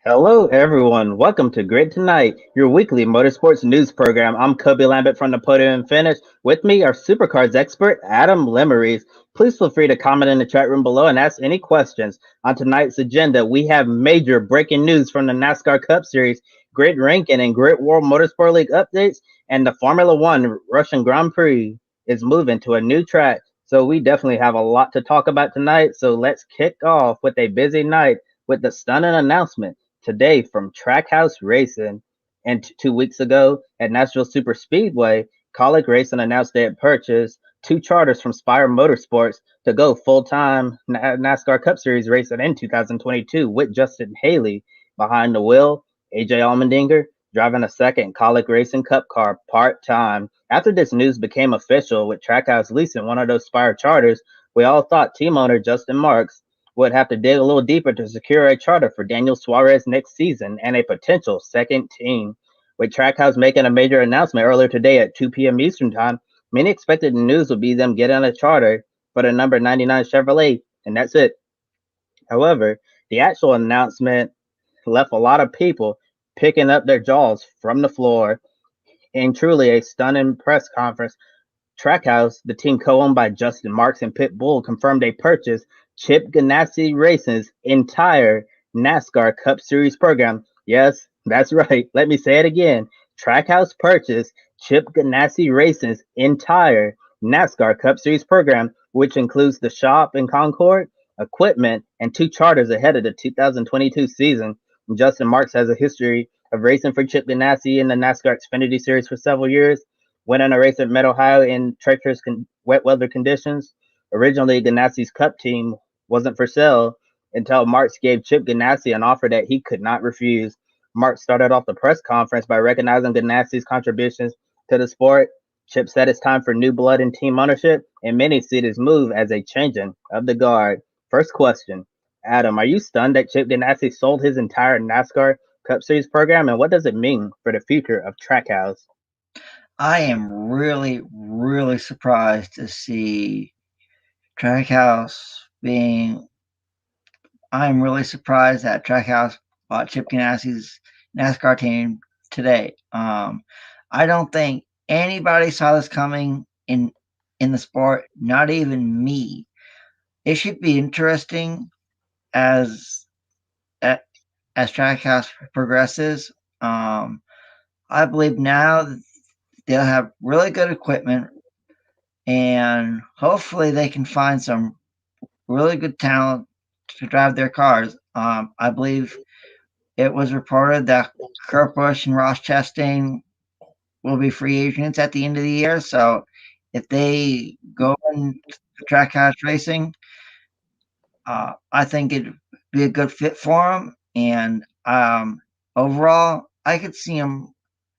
Hello, everyone. Welcome to Grid Tonight, your weekly motorsports news program. I'm Kobe Lambeth from the Podium Finish. With me, our supercars expert, Adam Lemerise. Please feel free to comment in the chat room below and ask any questions. On tonight's agenda, we have major breaking news from the NASCAR Cup Series, Grid Ranking and Grid World Motorsport League updates, and the Formula One Russian Grand Prix is moving to a new track. So we definitely have a lot to talk about tonight. So let's kick off with a busy night with the stunning announcement today from Trackhouse Racing. And 2 weeks ago at Nashville Super Speedway, Colic Racing announced they had purchased two charters from Spire Motorsports to go full-time NASCAR Cup Series racing in 2022 with Justin Haley behind the wheel, AJ Allmendinger driving a second Colic Racing Cup car part-time. After this news became official with Trackhouse leasing one of those Spire charters, we all thought team owner Justin Marks would have to dig a little deeper to secure a charter for Daniel Suarez next season and a potential second team. With Trackhouse making a major announcement earlier today at 2 p.m. Eastern Time, many expected the news would be them getting a charter for the number 99 Chevrolet, and that's it. However, the actual announcement left a lot of people picking up their jaws from the floor in truly a stunning press conference. Trackhouse, the team co-owned by Justin Marks and Pit Bull, confirmed they purchased Chip Ganassi Racing's entire NASCAR Cup Series program. Yes, that's right. Let me say it again. Trackhouse purchased Chip Ganassi Racing's entire NASCAR Cup Series program, which includes the shop in Concord, equipment, and two charters ahead of the 2022 season. Justin Marks has a history of racing for Chip Ganassi in the NASCAR Xfinity Series for several years, winning a race at Mid Ohio in treacherous wet weather conditions. Originally, Ganassi's Cup team wasn't for sale until Marks gave Chip Ganassi an offer that he could not refuse. Marks started off the press conference by recognizing Ganassi's contributions to the sport. Chip said it's time for new blood in team ownership, and many see this move as a changing of the guard. First question, Adam, are you stunned that Chip Ganassi sold his entire NASCAR Cup Series program, and what does it mean for the future of Trackhouse? I am really, really surprised to see Trackhouse being. I'm really surprised that Trackhouse bought Chip Ganassi's NASCAR team today. I don't think anybody saw this coming in the sport, not even me. It should be interesting as as Trackhouse progresses. I believe now they'll have really good equipment, and hopefully they can find some really good talent to drive their cars. I believe it was reported that Kurt Busch and Ross Chastain will be free agents at the end of the year. So if they go into Trackhouse Racing, I think it'd be a good fit for them. And overall, I could see them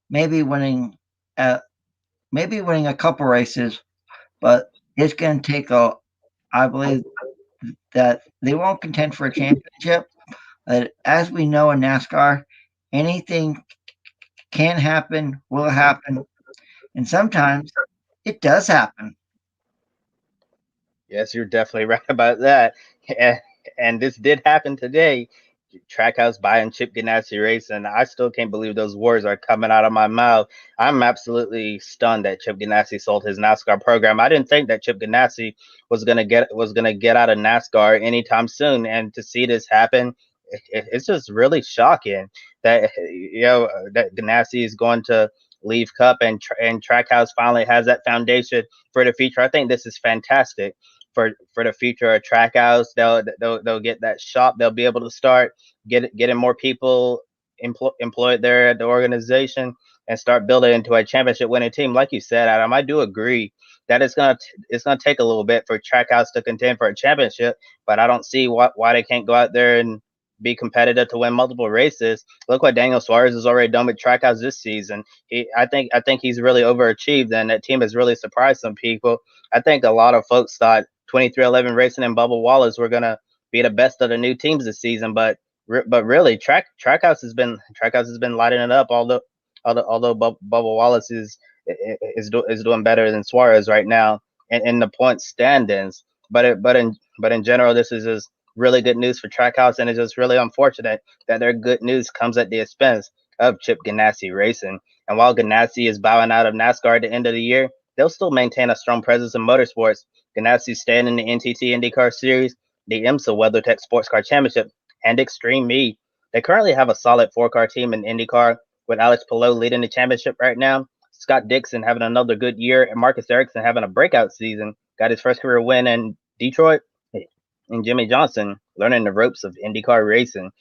maybe winning, uh, maybe winning a couple races, but it's going to take a. I believe that they won't contend for a championship. But as we know in NASCAR, anything can happen, will happen, and sometimes it does happen. Yes, you're definitely right about that. And, and this did happen today. Trackhouse buying Chip Ganassi Racing. I still can't believe those words are coming out of my mouth. I'm absolutely stunned that Chip Ganassi sold his NASCAR program. I didn't think that Chip Ganassi was gonna get out of NASCAR anytime soon. And to see this happen, it's just really shocking that that Ganassi is going to leave Cup and Trackhouse finally has that foundation for the future. I think this is fantastic for the future of Trackhouse. They'll get that shop. They'll be able to start getting more people employed there at the organization and start building into a championship winning team. Like you said, Adam, I do agree that it's gonna take a little bit for Trackhouse to contend for a championship, but I don't see why they can't go out there and be competitive to win multiple races. Look what Daniel Suarez has already done with Trackhouse this season. I think he's really overachieved, and that team has really surprised some people. I think a lot of folks thought 2311 Racing and Bubba Wallace were gonna be the best of the new teams this season, but really Trackhouse has been lighting it up. Although Bubba Wallace is doing better than Suarez right now in the point standings, but in general really good news for Trackhouse, and it's just really unfortunate that their good news comes at the expense of Chip Ganassi Racing. And while Ganassi is bowing out of NASCAR at the end of the year, they'll still maintain a strong presence in motorsports. Ganassi staying in the NTT IndyCar Series, the IMSA WeatherTech Sports Car Championship, and Extreme E. They currently have a solid four-car team in IndyCar, with Alex Palou leading the championship right now, Scott Dixon having another good year, and Marcus Ericsson having a breakout season. Got his first career win in Detroit, and Jimmy Johnson learning the ropes of IndyCar racing.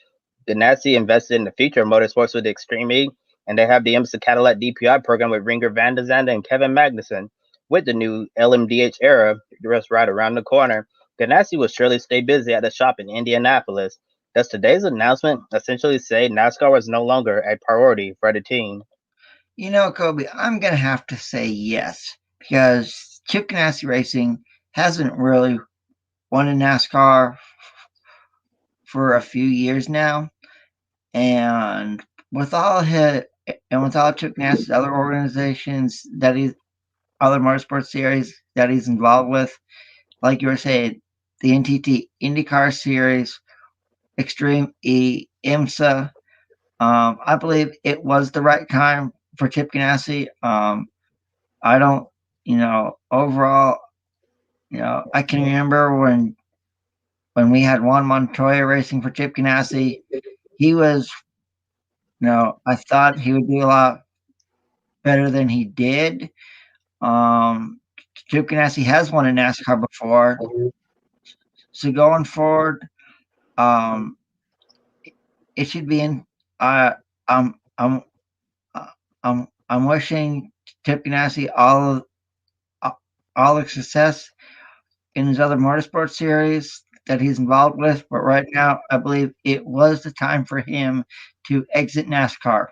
Ganassi invested in the future of motorsports with Extreme E, and they have the IMSA Cadillac DPI program with Ringer Van de Zande and Kevin Magnussen. With the new LMDH era just right around the corner, Ganassi will surely stay busy at the shop in Indianapolis. Does today's announcement essentially say NASCAR was no longer a priority for the team? Kobe, I'm going to have to say yes, because Chip Ganassi Racing hasn't really won in NASCAR for a few years now. And with all his and with all Chip Ganassi's other organizations that he's other motorsports series that he's involved with, like you were saying, the NTT IndyCar Series, Extreme E, IMSA. I believe it was the right time for Chip Ganassi. I don't, overall, I can remember when we had Juan Montoya racing for Chip Ganassi. He was, I thought he would do a lot better than he did. Um, Chip Ganassi has won in NASCAR before, so going forward, um, it should be in. Uh, I'm I'm I'm wishing Chip Ganassi uh, all the success in his other motorsport series that he's involved with. But right now, I believe it was the time for him to exit NASCAR.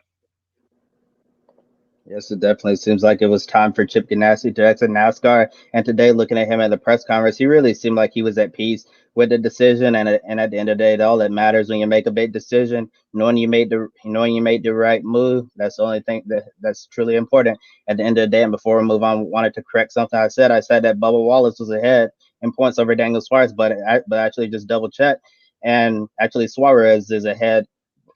Yes, it definitely seems like it was time for Chip Ganassi to exit NASCAR. And today, looking at him at the press conference, he really seemed like he was at peace with the decision. And at the end of the day, all that matters when you make a big decision, knowing you made the right move. That's the only thing that's truly important. At the end of the day, and before we move on, I wanted to correct something I said. I said that Bubba Wallace was ahead in points over Daniel Suarez, but actually just double checked, and actually Suarez is ahead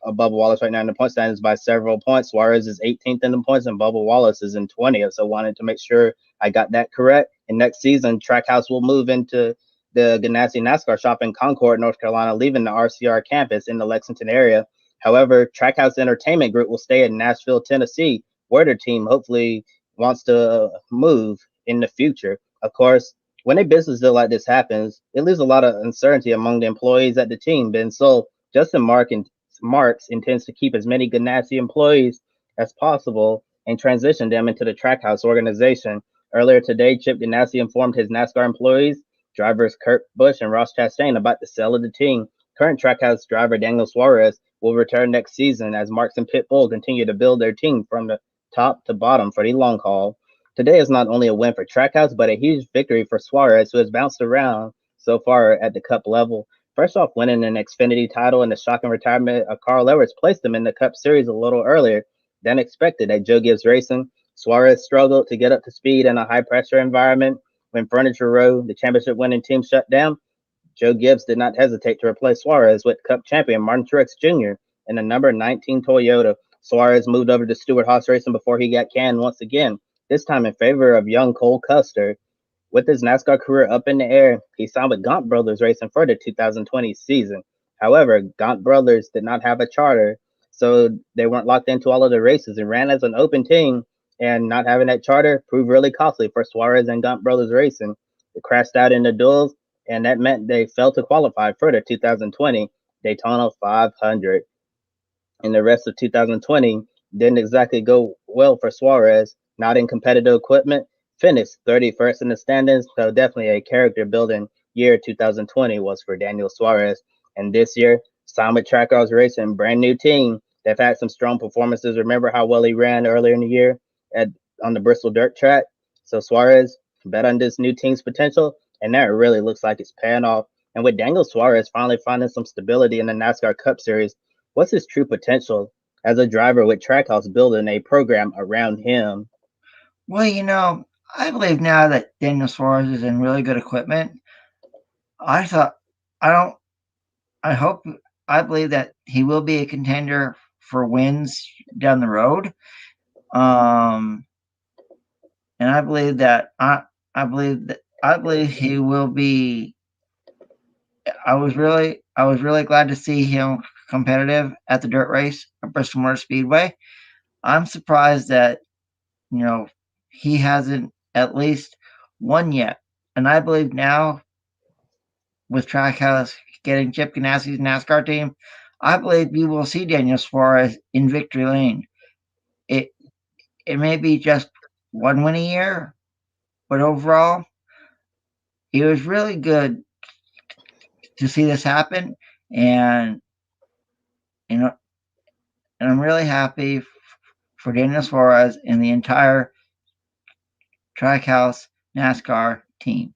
above Wallace right now in the point standings by several points. Suarez is 18th in the points, and Bubba Wallace is in 20th. So wanted to make sure I got that correct. And next season, Trackhouse will move into the Ganassi NASCAR shop in Concord, North Carolina, leaving the RCR campus in the Lexington area. However, Trackhouse Entertainment Group will stay in Nashville, Tennessee, where their team hopefully wants to move in the future. Of course, when a business deal like this happens, it leaves a lot of uncertainty among the employees at the team. Ben so Justin Marks intends to keep as many Ganassi employees as possible and transition them into the Trackhouse organization. Earlier today, Chip Ganassi informed his NASCAR employees, drivers Kurt Busch and Ross Chastain, about the sale of the team. Current Trackhouse driver Daniel Suarez will return next season as Marks and Pitbull continue to build their team from the top to bottom for the long haul. Today is not only a win for Trackhouse, but a huge victory for Suarez, who has bounced around so far at the Cup level. First off, winning an Xfinity title and the shocking retirement of Carl Edwards placed him in the Cup Series a little earlier than expected at Joe Gibbs Racing. Suarez struggled to get up to speed in a high pressure environment. When Furniture Row, the championship winning team, shut down, Joe Gibbs did not hesitate to replace Suarez with Cup champion Martin Truex Jr. in the number 19 Toyota. Suarez moved over to Stewart Haas Racing before he got canned once again, this time in favor of young Cole Custer. With his NASCAR career up in the air, he signed with Gaunt Brothers Racing for the 2020 season. However, Gaunt Brothers did not have a charter, so they weren't locked into all of the races and ran as an open team. And not having that charter proved really costly for Suarez and Gaunt Brothers Racing. They crashed out in the duels, and that meant they failed to qualify for the 2020 Daytona 500. And the rest of 2020 didn't exactly go well for Suarez, not in competitive equipment, finished 31st in the standings, so definitely a character building year 2020 was for Daniel Suarez. And this year, signed with Trackhouse Racing, brand new team. They've had some strong performances. Remember how well he ran earlier in the year at on the Bristol Dirt Track? So Suarez bet on this new team's potential, and now it really looks like it's paying off. And with Daniel Suarez finally finding some stability in the NASCAR Cup Series, what's his true potential as a driver with Trackhouse building a program around him? Well, I believe now that Daniel Suarez is in really good equipment. I thought I don't. I hope I believe that he will be a contender for wins down the road. Um, and I believe he will be. I was really glad to see him competitive at the dirt race at Bristol Motor Speedway. I'm surprised that you know he hasn't at least won yet, and I believe now with Trackhouse getting Chip Ganassi's NASCAR team, I believe we will see Daniel Suarez in victory lane. It it may be just one win a year, but overall, it was really good to see this happen, and you know, and I'm really happy for Daniel Suarez and the entire Trackhouse NASCAR team.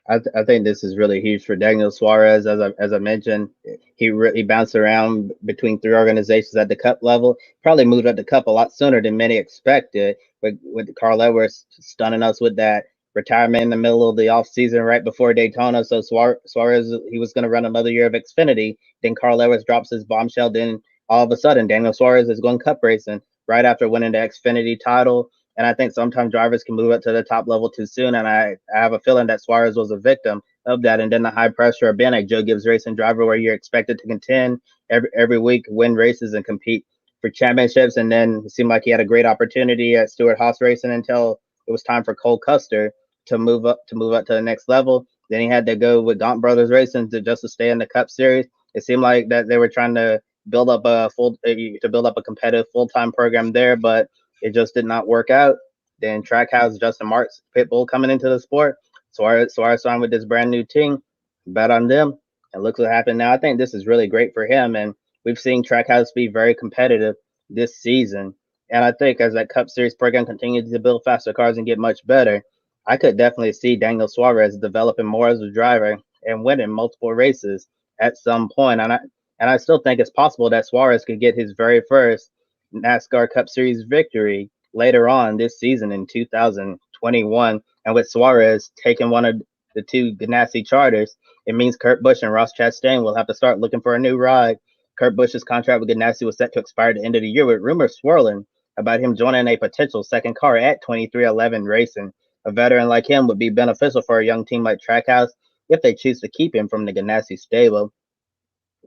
I think this is really huge for Daniel Suarez. As I mentioned, he bounced around between three organizations at the Cup level. Probably moved up the Cup a lot sooner than many expected. With Carl Edwards stunning us with that retirement in the middle of the off season, right before Daytona. So Suarez he was going to run another year of Xfinity. Then Carl Edwards drops his bombshell. Then all of a sudden, Daniel Suarez is going Cup racing right after winning the Xfinity title. And I think sometimes drivers can move up to the top level too soon. And I have a feeling that Suarez was a victim of that. And then the high pressure of being a Joe Gibbs racing driver where you're expected to contend every week, win races, and compete for championships. And then it seemed like he had a great opportunity at Stewart Haas Racing until it was time for Cole Custer to move up to the next level. Then he had to go with Gaunt Brothers Racing to stay in the Cup Series. It seemed like that they were trying to build up a competitive full time program there, but it just did not work out. Then Trackhouse, Justin Marks, Pitbull coming into the sport. Suarez signed with this brand new team. Bet on them. And look what happened now. I think this is really great for him. And we've seen Trackhouse be very competitive this season. And I think as that Cup Series program continues to build faster cars and get much better, I could definitely see Daniel Suarez developing more as a driver and winning multiple races at some point. And I still think it's possible that Suarez could get his very first NASCAR Cup Series victory later on this season in 2021. And with Suarez taking one of the two Ganassi charters, it means Kurt Busch and Ross Chastain will have to start looking for a new ride. Kurt Busch's contract with Ganassi was set to expire at the end of the year, with rumors swirling about him joining a potential second car at 2311 Racing. A veteran like him would be beneficial for a young team like Trackhouse if they choose to keep him from the Ganassi stable.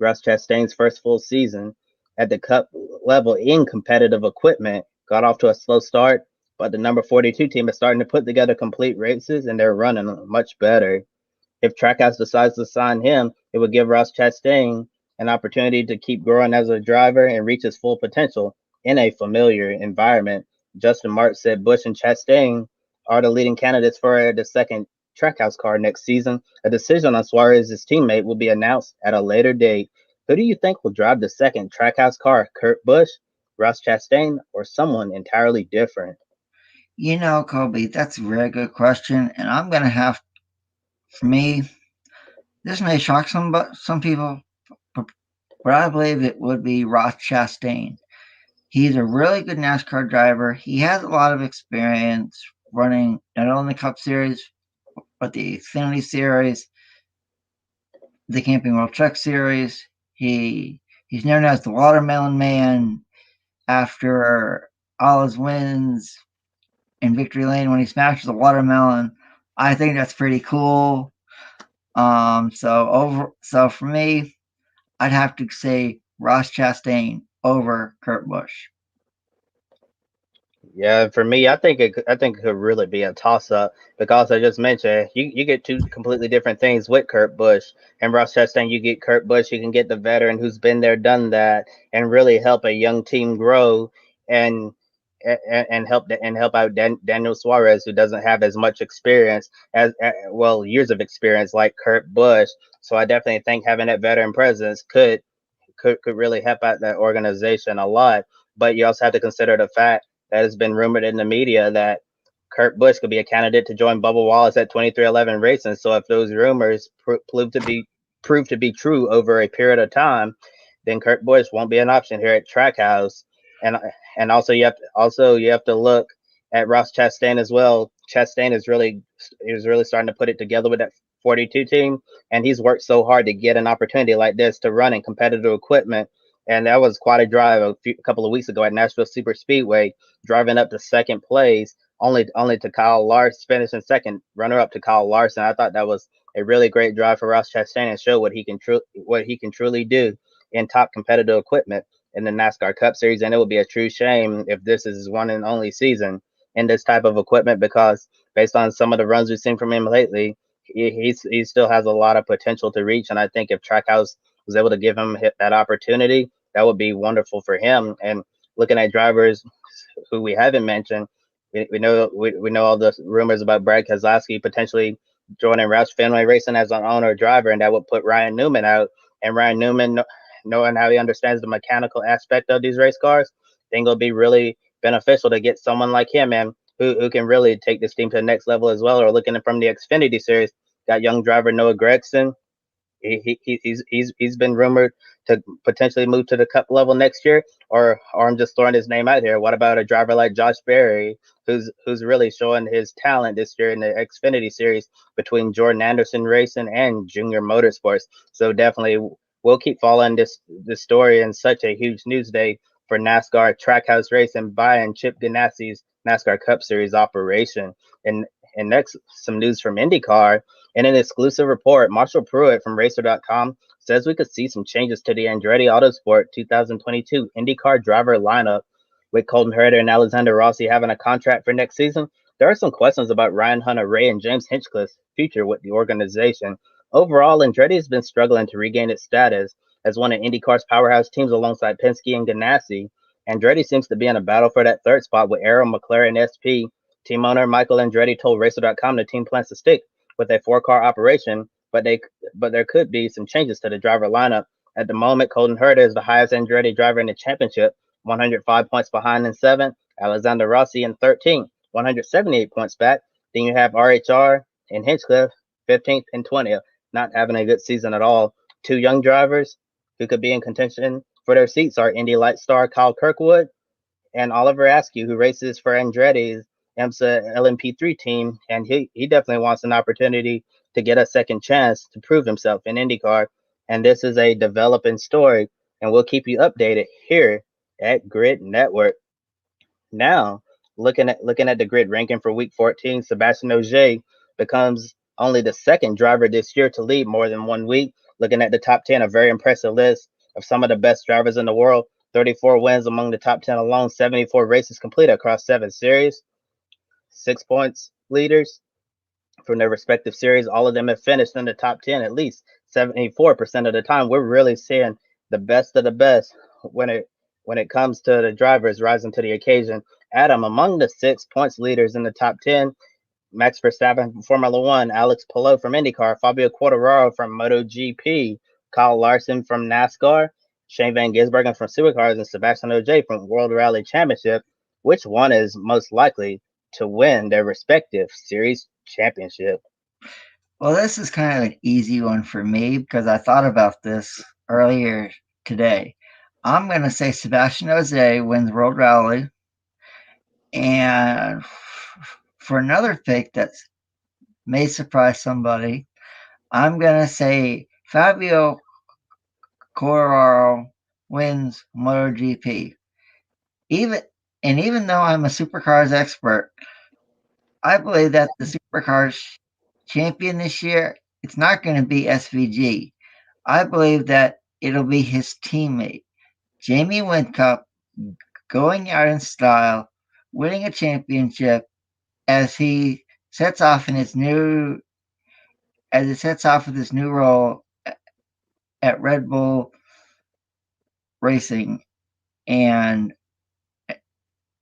Ross Chastain's first full season at the Cup level in competitive equipment got off to a slow start, but the number 42 team is starting to put together complete races and they're running much better. If Trackhouse decides to sign him, it would give Ross Chastain an opportunity to keep growing as a driver and reach his full potential in a familiar environment. Justin Martin said Bush and Chastain are the leading candidates for the second Trackhouse car next season. A decision on Suarez's teammate will be announced at a later date. Who do you think will drive the second Trackhouse car? Kurt Busch, Ross Chastain, or someone entirely different? Kobe, that's a very good question, and I'm gonna have for me. This may shock some people, but I believe it would be Ross Chastain. He's a really good NASCAR driver. He has a lot of experience running not only the Cup Series but the Xfinity Series, the Camping World Truck Series. He's known as the Watermelon Man after all his wins in Victory Lane when he smashes the watermelon. I think that's pretty cool. So for me, I'd have to say Ross Chastain over Kurt Busch. Yeah, for me, I think it could really be a toss up because I just mentioned you get two completely different things with Kurt Busch and Ross Chastain. You get Kurt Busch, you can get the veteran who's been there, done that, and really help a young team grow and and help out Daniel Suarez, who doesn't have as much experience as well years of experience like Kurt Busch. So I definitely think having that veteran presence could really help out that organization a lot. But you also have to consider the fact that it's been rumored in the media that Kurt Busch could be a candidate to join Bubba Wallace at 2311 Racing. So if those rumors prove to be true over a period of time, then Kurt Busch won't be an option here at Trackhouse. And also you have to look at Ross Chastain as well. Chastain is really starting to put it together with that 42 team, and he's worked so hard to get an opportunity like this to run in competitive equipment. And that was quite a drive a couple of weeks ago at Nashville Super Speedway, driving up to second place, only to Kyle Larson finishing second, runner up to Kyle Larson. I thought that was a really great drive for Ross Chastain and show what he can truly do in top competitive equipment in the NASCAR Cup Series. And it would be a true shame if this is his one and only season in this type of equipment, because based on some of the runs we've seen from him lately, he still has a lot of potential to reach. And I think if Trackhouse was able to give him that opportunity, that would be wonderful for him. And looking at drivers who we haven't mentioned, we know all the rumors about Brad Keselowski potentially joining Roush Fenway Racing as an owner driver, and that would put Ryan Newman out. And Ryan Newman, knowing how he understands the mechanical aspect of these race cars, I think it'll be really beneficial to get someone like him in who can really take this team to the next level as well. Or looking from the Xfinity series, got young driver Noah Gragson. He's been rumored to potentially move to the Cup level next year, or I'm just throwing his name out here. What about a driver like Josh Berry, who's really showing his talent this year in the Xfinity series between Jordan Anderson Racing and Junior Motorsports? So definitely, we'll keep following this story in such a huge news day for NASCAR Trackhouse Racing buying Chip Ganassi's NASCAR Cup Series operation. And and next, some news from IndyCar. In an exclusive report, Marshall Pruitt from Racer.com says we could see some changes to the Andretti Autosport 2022 IndyCar driver lineup. With Colton Herta and Alexander Rossi having a contract for next season, there are some questions about Ryan Hunter-Reay and James Hinchcliffe's future with the organization. Overall, Andretti has been struggling to regain its status as one of IndyCar's powerhouse teams alongside Penske and Ganassi. Andretti seems to be in a battle for that third spot with Arrow, McLaren, SP. Team owner Michael Andretti told Racer.com the team plans to stick with a four-car operation, but there could be some changes to the driver lineup. At the moment, Colton Herta is the highest Andretti driver in the championship, 105 points behind in seventh. Alexander Rossi in 13th, 178 points back. Then you have RHR and Hinchcliffe, 15th and 20th, not having a good season at all. Two young drivers who could be in contention for their seats are Indy Light star Kyle Kirkwood and Oliver Askew, who races for Andretti's IMSA LMP3 team, and he definitely wants an opportunity to get a second chance to prove himself in IndyCar. And this is a developing story, and we'll keep you updated here at Grid Network. Now, looking at the grid ranking for Week 14, Sebastian Ogier becomes only the second driver this year to lead more than 1 week. Looking at the top 10, a very impressive list of some of the best drivers in the world. 34 wins among the top 10 alone, 74 races completed across 7 series, 6 points leaders from their respective series. All of them have finished in the top 10 at least 74% of the time. We're really seeing the best of the best when it comes to the drivers rising to the occasion. Adam, among the 6 points leaders in the top 10, Max Verstappen from Formula One, Alex Palou from IndyCar, Fabio Quartararo from MotoGP, Kyle Larson from NASCAR, Shane Van Gisbergen from Supercars, and Sebastian Ogier from World Rally Championship. Which one is most likely to win their respective series championship? Well, this is kind of an easy one for me because I thought about this earlier today. I'm going to say Sebastian Ogier wins World Rally. And for another pick that may surprise somebody, I'm going to say Fabio Quartararo wins MotoGP. Even though I'm a supercars expert, I believe that the supercars champion this year, it's not going to be SVG. I believe that it'll be his teammate, Jamie Whincup, going out in style, winning a championship as he sets off in his new as he sets off with his new role at Red Bull Racing. And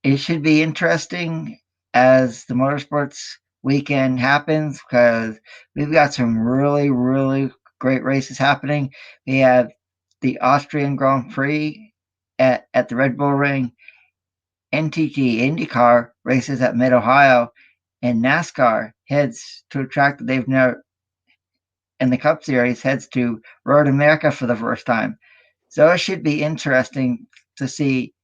it should be interesting as the motorsports weekend happens because we've got some really, really great races happening. We have the Austrian Grand Prix at the Red Bull Ring, NTT IndyCar races at Mid Ohio, and NASCAR heads to a track that they've never, and the Cup Series heads to Road America for the first time. So it should be interesting to see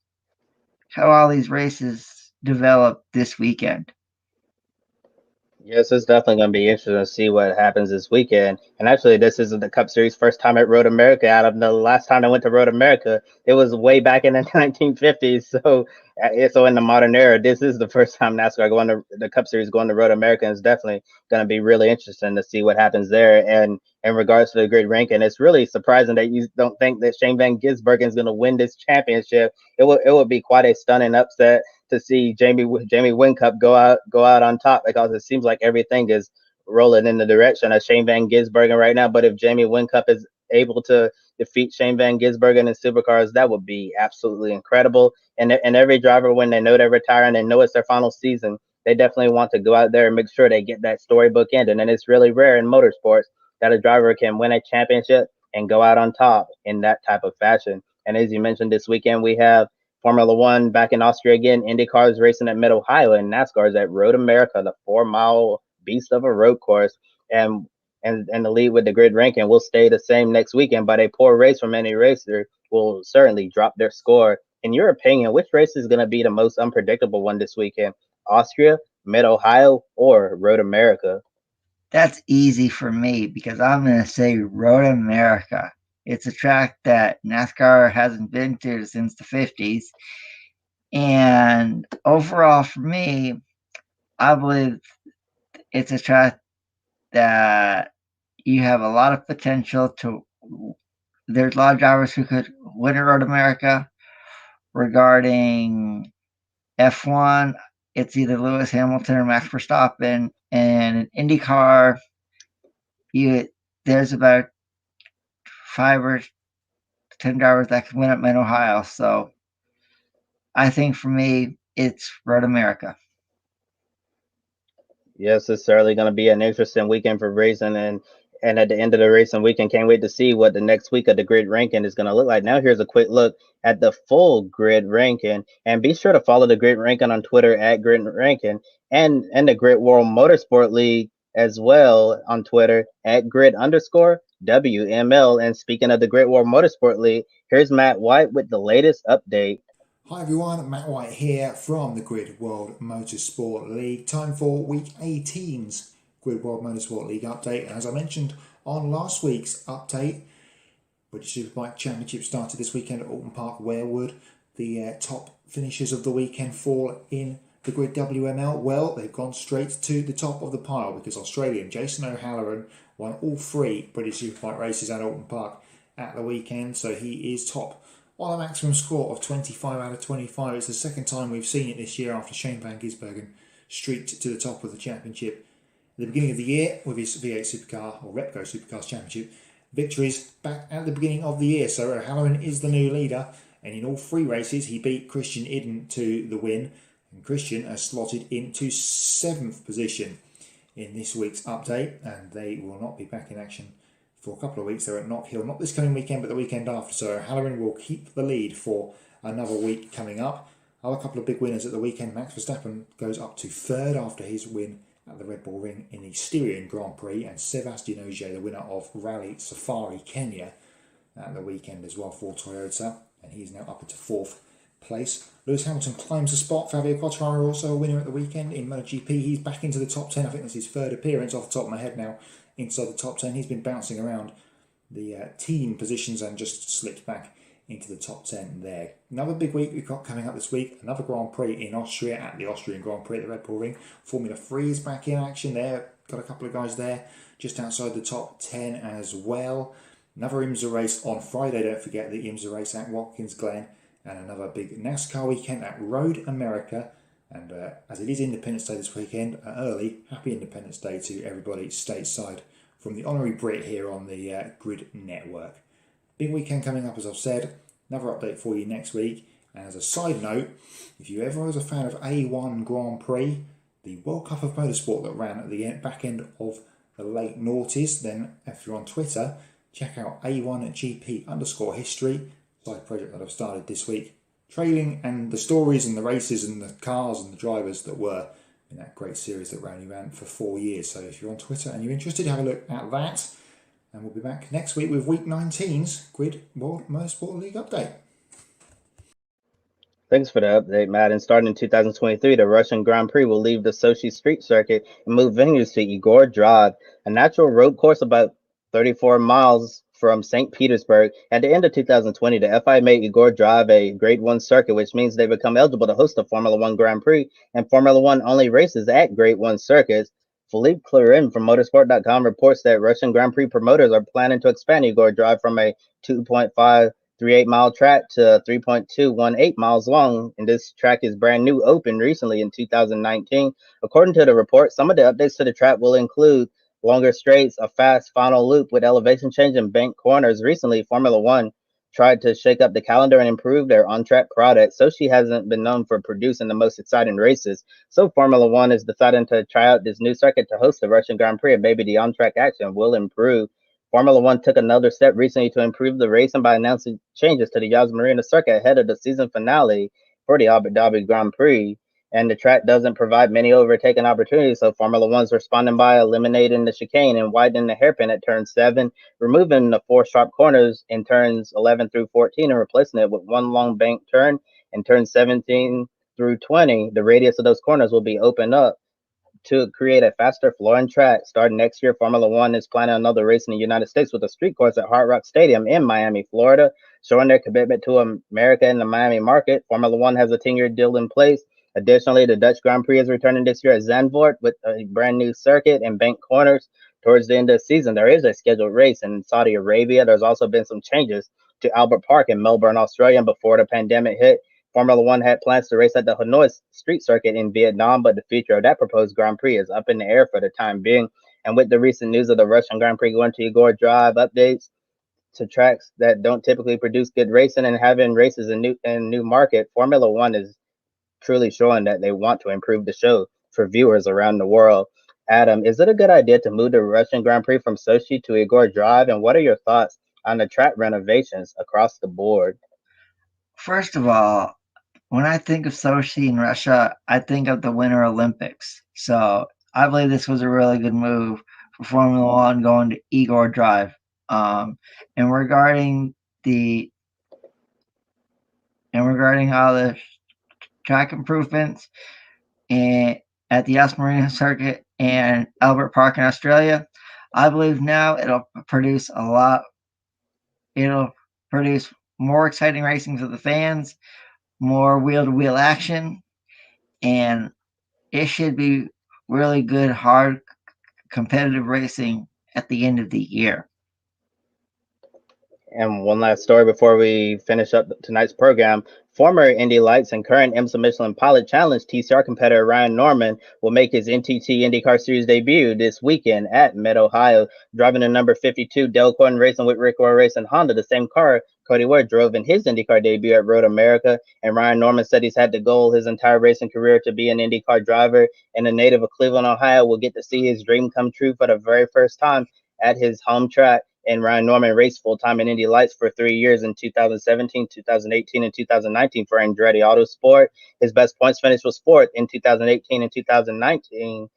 how all these races develop this weekend. Yes, it's definitely going to be interesting to see what happens this weekend. And actually, this isn't the Cup Series' first time at Road America. Out of the last time they went to Road America, it was way back in the 1950s. So in the modern era, this is the first time NASCAR going to the Cup Series going to Road America. And it's definitely going to be really interesting to see what happens there. And in regards to the grid ranking, it's really surprising that you don't think that Shane Van Gisbergen is going to win this championship. It would be quite a stunning upset to see Jamie Whincup go out on top, because it seems like everything is rolling in the direction of Shane Van Gisbergen right now. But if Jamie Whincup is able to defeat Shane Van Gisbergen in supercars, that would be absolutely incredible. And every driver, when they know they're retiring and know it's their final season, they definitely want to go out there and make sure they get that storybook ending. And it's really rare in motorsports that a driver can win a championship and go out on top in that type of fashion. And as you mentioned, this weekend we have Formula One back in Austria again. IndyCar is racing at Mid Ohio, and NASCAR is at Road America, the 4 mile beast of a road course. And and the lead with the grid ranking will stay the same next weekend, but a poor race from any racer will certainly drop their score. In your opinion, which race is going to be the most unpredictable one this weekend? Austria, Mid Ohio, or Road America? That's easy for me because I'm going to say Road America. It's a track that NASCAR hasn't been to since the 50s. And overall, for me, I believe it's a track that you have a lot of potential to. There's a lot of drivers who could win at Road America. Regarding F1, it's either Lewis Hamilton or Max Verstappen. And in IndyCar, you there's about 5 or 10 drivers that can win at Mid Ohio. So I think for me, it's Road America. Yes, it's certainly going to be an interesting weekend for racing, and at the end of the racing weekend, can't wait to see what the next week of the grid ranking is going to look like. Now, here's a quick look at the full grid ranking, and be sure to follow the grid ranking on Twitter at grid ranking, and the Grid World Motorsport League as well on Twitter at grid_WML. And speaking of the Grid World Motorsport League, here's Matt White with the latest update. Hi everyone, Matt White here from the Grid World Motorsport League. Time for Week 18's Grid World Motorsport League update. As I mentioned on last week's update, British Superbike Championship started this weekend at Alton Park, Werewood. The top finishers of the weekend fall in the Grid WML. Well, they've gone straight to the top of the pile because Australian Jason O'Halloran won all 3 British Superbike races at Alton Park at the weekend, so he is top on a maximum score of 25 out of 25. It's the second time we've seen it this year after Shane Van Gisbergen streaked to the top of the championship at the beginning of the year with his V8 Supercar or Repco Supercars Championship victories back at the beginning of the year. So O'Halloran is the new leader, and in all 3 races he beat Christian Idden to the win, and Christian has slotted into 7th position in this week's update, and they will not be back in action for a couple of weeks. They're at Knock Hill, not this coming weekend, but the weekend after. So Halloran will keep the lead for another week coming up. Other couple of big winners at the weekend. Max Verstappen goes up to 3rd after his win at the Red Bull Ring in the Styrian Grand Prix, and Sebastian Ogier, the winner of Rally Safari Kenya at the weekend as well for Toyota, and he's now up into 4th place. Lewis Hamilton climbs the spot. Fabio Quartararo also a winner at the weekend in MotoGP. He's back into the top 10. I think that's his 3rd appearance off the top of my head now inside the top 10. He's been bouncing around the team positions and just slipped back into the top 10 there. Another big week we've got coming up this week. Another Grand Prix in Austria at the Austrian Grand Prix at the Red Bull Ring. Formula 3 is back in action there. Got a couple of guys there just outside the top 10 as well. Another IMSA race on Friday. Don't forget the IMSA race at Watkins Glen. And another big NASCAR weekend at Road America. And as it is Independence Day this weekend, early, happy Independence Day to everybody stateside from the Honorary Brit here on the Grid Network. Big weekend coming up, as I've said. Another update for you next week. And as a side note, if you ever was a fan of A1 Grand Prix, the World Cup of Motorsport that ran at the back end of the late noughties, then if you're on Twitter, check out A1GP_history, side project that I've started this week, trailing and the stories and the races and the cars and the drivers that were in that great series that only ran for 4 years. So if you're on Twitter and you're interested, have a look at that. And we'll be back next week with Week 19's Grid World Motorsport League update. Thanks for the update, Matt. And starting in 2023, the Russian Grand Prix will leave the Sochi Street Circuit and move venues to Igor Drive, a natural road course about 34 miles from St. Petersburg. At the end of 2020, the FIA made Igor Drive a Grade 1 circuit, which means they become eligible to host a Formula One Grand Prix, and Formula One only races at Grade 1 circuits. Philippe Clarin from motorsport.com reports that Russian Grand Prix promoters are planning to expand Igor Drive from a 2.538-mile track to 3.218 miles long, and this track is brand new, opened recently in 2019. According to the report, some of the updates to the track will include longer straights, a fast final loop with elevation change, and bank corners. Recently, Formula One tried to shake up the calendar and improve their on-track product. Sochi hasn't been known for producing the most exciting races, so Formula One is deciding to try out this new circuit to host the Russian Grand Prix, and maybe the on-track action will improve. Formula One took another step recently to improve the racing by announcing changes to the Yas Marina circuit ahead of the season finale for the Abu Dhabi Grand Prix. And the track doesn't provide many overtaking opportunities, so Formula One's responding by eliminating the chicane and widening the hairpin at turn 7, removing the 4 sharp corners in turns 11 through 14 and replacing it with one long bank turn in turns 17 through 20. The radius of those corners will be opened up to create a faster flowing track. Starting next year, Formula One is planning another race in the United States with a street course at Hard Rock Stadium in Miami, Florida, showing their commitment to America and the Miami market. Formula One has a 10-year deal in place. Additionally, the Dutch Grand Prix is returning this year at Zandvoort with a brand new circuit and bank corners. Towards the end of the season, there is a scheduled race in Saudi Arabia. There's also been some changes to Albert Park in Melbourne, Australia, before the pandemic hit. Formula One had plans to race at the Hanoi Street Circuit in Vietnam, but the future of that proposed Grand Prix is up in the air for the time being. And with the recent news of the Russian Grand Prix going to Igor Drive, updates to tracks that don't typically produce good racing, and having races in new market, Formula One is truly showing that they want to improve the show for viewers around the world. Adam, is it a good idea to move the Russian Grand Prix from Sochi to Igor Drive? And what are your thoughts on the track renovations across the board? First of all, when I think of Sochi in Russia, I think of the Winter Olympics. So I believe this was a really good move for Formula One going to Igor Drive. And regarding all the track improvements and at the Yas Marina Circuit and Albert Park in Australia, I believe now it'll produce more exciting racing for the fans, more wheel-to-wheel action, and it should be really good, hard, competitive racing at the end of the year. And one last story before we finish up tonight's program. Former Indy Lights and current IMSA Michelin Pilot Challenge TCR competitor Ryan Norman will make his NTT IndyCar Series debut this weekend at Mid Ohio, driving the number 52 Delcoin Racing with Rick Roy Racing Honda, the same car Cody Ware drove in his IndyCar debut at Road America. And Ryan Norman said he's had the goal his entire racing career to be an IndyCar driver, and a native of Cleveland, Ohio, will get to see his dream come true for the very first time at his home track. And Ryan Norman raced full-time in Indy Lights for 3 years in 2017, 2018, and 2019 for Andretti Autosport. His best points finish was 4th in 2018 and 2019,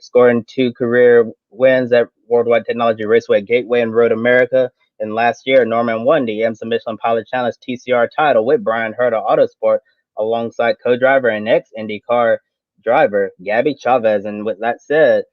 scoring 2 career wins at Worldwide Technology Raceway at Gateway and Road America. And last year, Norman won the IMSA Michelin Pilot Challenge TCR title with Brian Hurta Autosport alongside co-driver and ex-IndyCar driver Gabby Chavez. And with that said,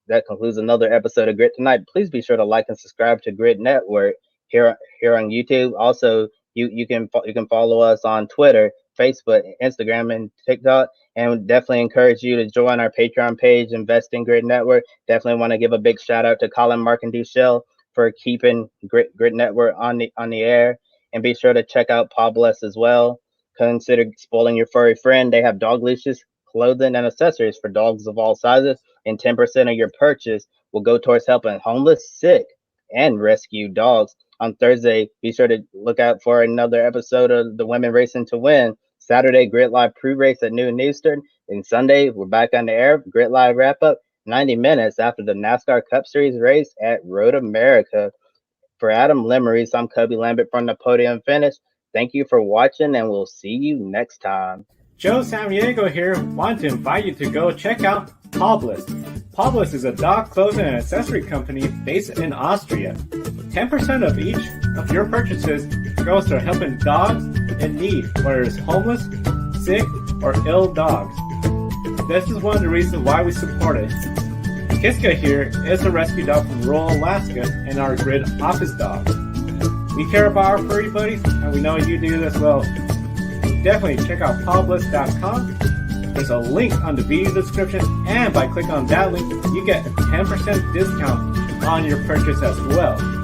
that concludes another episode of Grid Tonight. Please be sure to like and subscribe to Grid Network here on YouTube. Also, you can follow us on Twitter, Facebook, Instagram, and TikTok. And definitely encourage you to join our Patreon page, Invest in Grid Network. Definitely want to give a big shout out to Colin, Mark, and Duchelle for keeping Grid Network on the air. And be sure to check out Pawbless as well. Consider spoiling your furry friend. They have dog leashes, clothing, and accessories for dogs of all sizes, and 10% of your purchase will go towards helping homeless, sick, and rescued dogs. On Thursday, be sure to look out for another episode of the Women Racing to Win. Saturday, Grid Live pre-race at noon Eastern. And Sunday, we're back on the air. Grid Live wrap-up 90 minutes after the NASCAR Cup Series race at Road America. For Adam Lemerise, I'm Cubby Lambeth from the Podium Finish. Thank you for watching, and we'll see you next time. Joe Samaniego here. Want to invite you to go check out Pawbless. Pawbless is a dog clothing and accessory company based in Austria. 10% of each of your purchases goes to helping dogs in need, whether it's homeless, sick, or ill dogs. This is one of the reasons why we support it. Kiska here is a rescue dog from rural Alaska and our grid office dog. We care about our furry buddies, and we know you do as well. Definitely check out pawbliss.com. There's a link on the video description, and by clicking on that link, you get a 10% discount on your purchase as well.